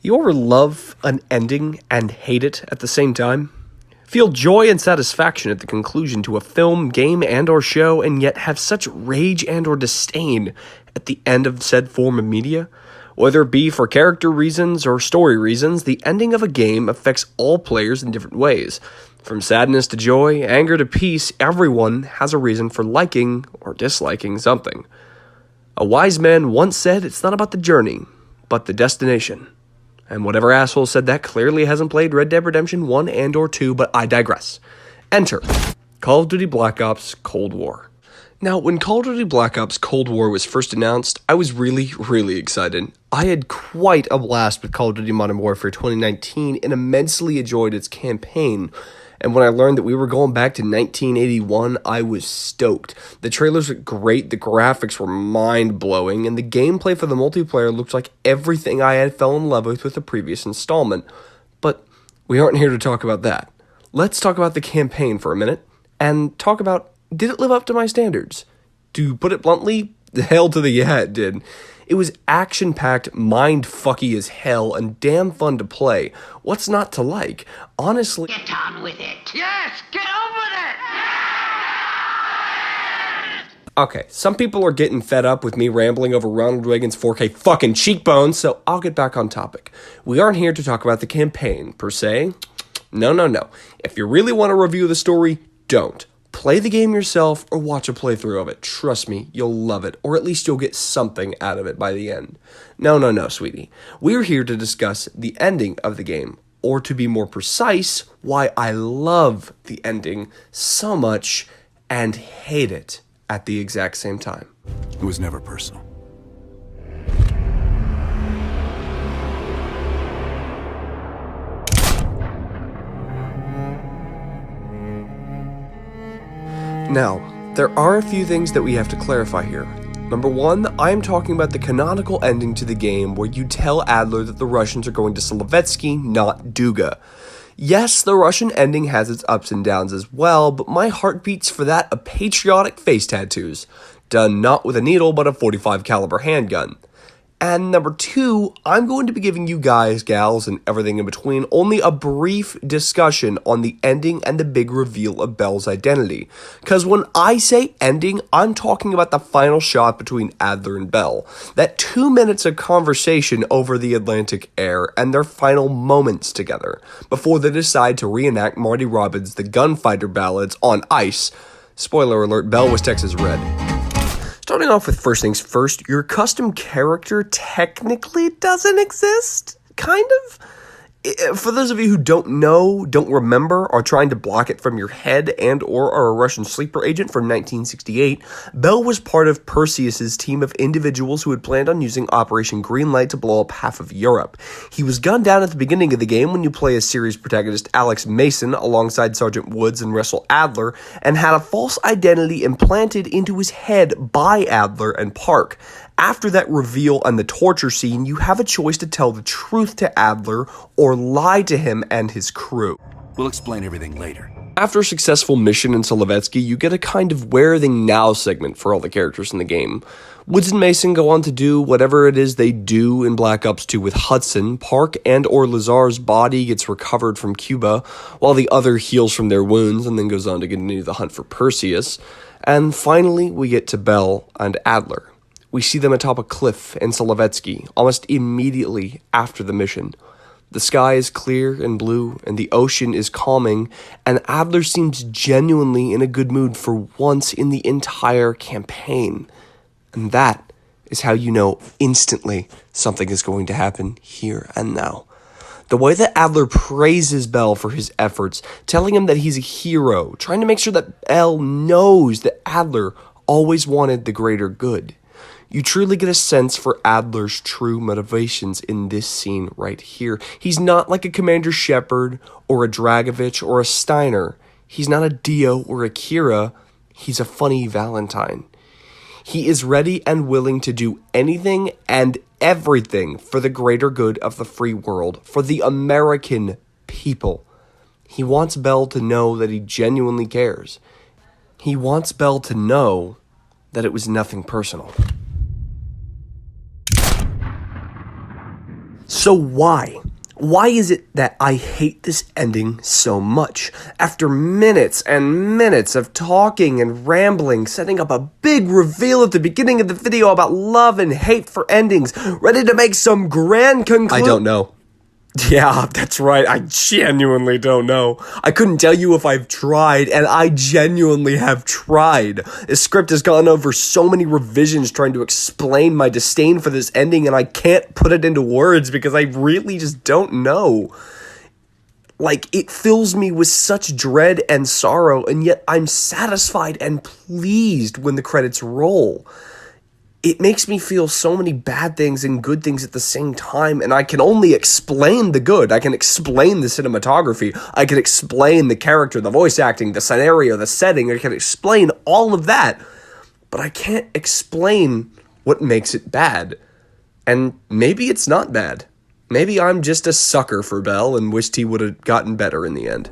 You ever love an ending and hate it at the same time? Feel joy and satisfaction at the conclusion to a film, game, and/or show, and yet have such rage and/or disdain at the end of said form of media? Whether it be for character reasons or story reasons, the ending of a game affects all players in different ways. From sadness to joy, anger to peace, everyone has a reason for liking or disliking something. A wise man once said it's not about the journey, but the destination. And whatever asshole said that clearly hasn't played Red Dead Redemption 1 and/or 2, but I digress. Enter Call of Duty Black Ops Cold War. Now, when Call of Duty Black Ops Cold War was first announced, I was really excited. I had quite a blast with Call of Duty Modern Warfare 2019 and immensely enjoyed its campaign. And when I learned that we were going back to 1981, I was stoked. The trailers were great, the graphics were mind-blowing, and the gameplay for the multiplayer looked like everything I had fell in love with the previous installment. But we aren't here to talk about that. Let's talk about the campaign for a minute, and talk about, did it live up to my standards? To put it bluntly, the hell to the yeah it did. It was action-packed, mind-fucky as hell, and damn fun to play. What's not to like? Honestly... Get on with it. Yes, get on with it! Okay, some people are getting fed up with me rambling over Ronald Reagan's 4K fucking cheekbones, so I'll get back on topic. We aren't here to talk about the campaign, per se. No. If you really want to review the story, don't. Play the game yourself or watch a playthrough of it. Trust me, you'll love it, or at least you'll get something out of it by the end. No, sweetie. We're here to discuss the ending of the game, or to be more precise, why I love the ending so much and hate it at the exact same time. It was never personal. Now, there are a few things that we have to clarify here. Number one, I am talking about the canonical ending to the game where you tell Adler that the Russians are going to Solovetsky, not Duga. Yes, the Russian ending has its ups and downs as well, but my heart beats for that of patriotic face tattoos, done not with a needle but a .45 caliber handgun. And number two, I'm going to be giving you guys, gals, and everything in between only a brief discussion on the ending and the big reveal of Bell's identity. Because when I say ending, I'm talking about the final shot between Adler and Bell. That 2 minutes of conversation over the Atlantic air and their final moments together, before they decide to reenact Marty Robbins' The Gunfighter Ballads on ice. Spoiler alert, Bell was Texas Red. Starting off with first things first, your custom character technically doesn't exist, kind of. For those of you who don't know, don't remember, are trying to block it from your head and/or are a Russian sleeper agent from 1968, Bell was part of Perseus's team of individuals who had planned on using Operation Greenlight to blow up half of Europe. He was gunned down at the beginning of the game when you play as series protagonist Alex Mason alongside Sergeant Woods and Russell Adler, and had a false identity implanted into his head by Adler and Park. After that reveal and the torture scene, you have a choice to tell the truth to Adler or lie to him and his crew. We'll explain everything later. After a successful mission in Solovetsky, you get a kind of where are they now segment for all the characters in the game. Woods and Mason go on to do whatever it is they do in Black Ops 2 with Hudson. Park and/or Lazar's body gets recovered from Cuba, while the other heals from their wounds and then goes on to continue the hunt for Perseus. And finally, we get to Bell and Adler. We see them atop a cliff in Solovetsky almost immediately after the mission. The sky is clear and blue, and the ocean is calming, and Adler seems genuinely in a good mood for once in the entire campaign. And that is how you know instantly something is going to happen here and now. The way that Adler praises Bell for his efforts, telling him that he's a hero, trying to make sure that Bell knows that Adler always wanted the greater good. You truly get a sense for Adler's true motivations in this scene right here. He's not like a Commander Shepard or a Dragovich or a Steiner. He's not a Dio or a Kira. He's a funny Valentine. He is ready and willing to do anything and everything for the greater good of the free world, for the American people. He wants Bell to know that he genuinely cares. He wants Bell to know that it was nothing personal. So why? Why is it that I hate this ending so much? After minutes and minutes of talking and rambling, setting up a big reveal at the beginning of the video about love and hate for endings, ready to make some grand conclusion. I don't know. Yeah, that's right. I genuinely don't know. I couldn't tell you if I've tried, and I genuinely have tried. This script has gone over so many revisions trying to explain my disdain for this ending, and I can't put it into words because I really just don't know. Like, it fills me with such dread and sorrow, and yet I'm satisfied and pleased when the credits roll. It makes me feel so many bad things and good things at the same time, and I can only explain the good. I can explain the cinematography. I can explain the character, the voice acting, the scenario, the setting. I can explain all of that, but I can't explain what makes it bad. And maybe it's not bad. Maybe I'm just a sucker for Bell and wished he would have gotten better in the end.